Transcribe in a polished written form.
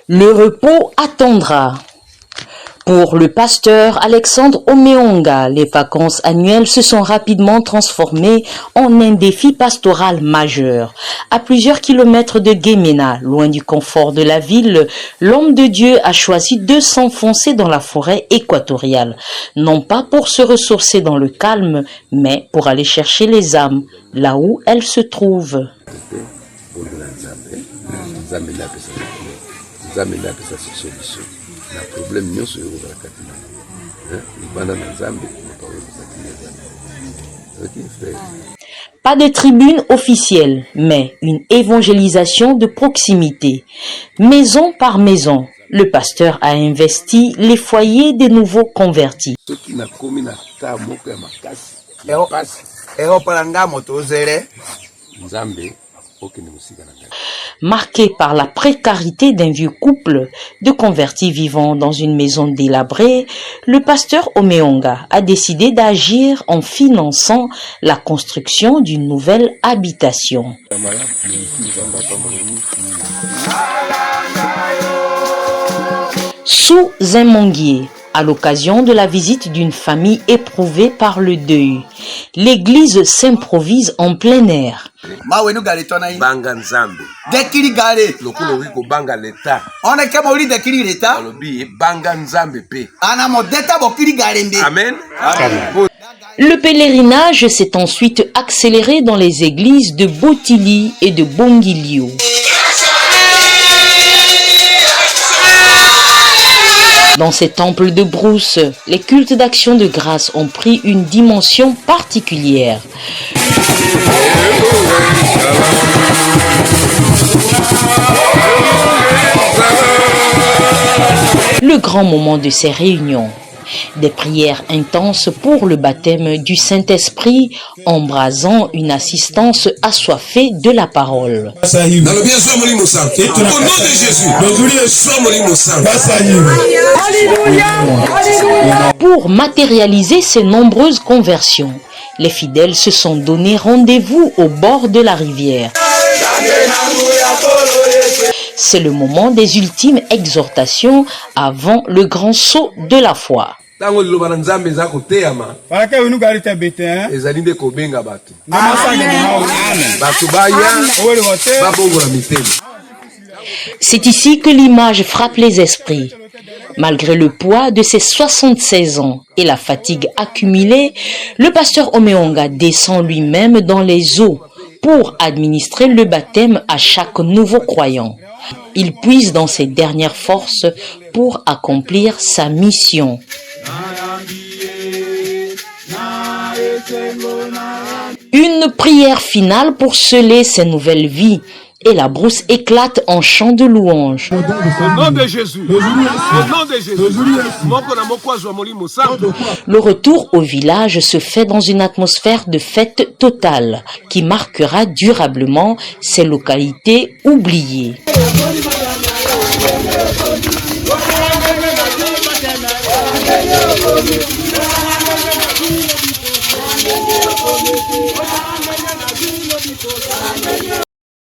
Le repos attendra. Pour le pasteur Alexandre Omeonga, les vacances annuelles se sont rapidement transformées en un défi pastoral majeur. À plusieurs kilomètres de Guémena, loin du confort de la ville, l'homme de Dieu a choisi de s'enfoncer dans la forêt équatoriale, non pas pour se ressourcer dans le calme, mais pour aller chercher les âmes, là où elles se trouvent. Pas de tribune officielle, mais une évangélisation de proximité. Maison par maison, le pasteur a investi les foyers des nouveaux convertis. Marqué par la précarité d'un vieux couple de convertis vivant dans une maison délabrée, le pasteur Omeonga a décidé d'agir en finançant la construction d'une nouvelle habitation. Sous un manguier, à l'occasion de la visite d'une famille éprouvée par le deuil, l'église s'improvise en plein air. Le pèlerinage s'est ensuite accéléré dans les églises de Botili et de Bongilio. Dans ces temples de brousse, les cultes d'action de grâce ont pris une dimension particulière. Le grand moment de ces réunions, des prières intenses pour le baptême du Saint-Esprit, embrasant une assistance assoiffée de la parole. Pour matérialiser ces nombreuses conversions, les fidèles se sont donné rendez-vous au bord de la rivière. C'est le moment des ultimes exhortations avant le grand saut de la foi. C'est ici que l'image frappe les esprits. Malgré le poids de ses 76 ans et la fatigue accumulée, le pasteur Omeonga descend lui-même dans les eaux pour administrer le baptême à chaque nouveau croyant. Il puise dans ses dernières forces pour accomplir sa mission. Une prière finale pour sceller ces nouvelles vies. Et la brousse éclate en chant de louange. Au nom de Jésus. Au nom de Jésus. Le retour au village se fait dans une atmosphère de fête totale qui marquera durablement ces localités oubliées.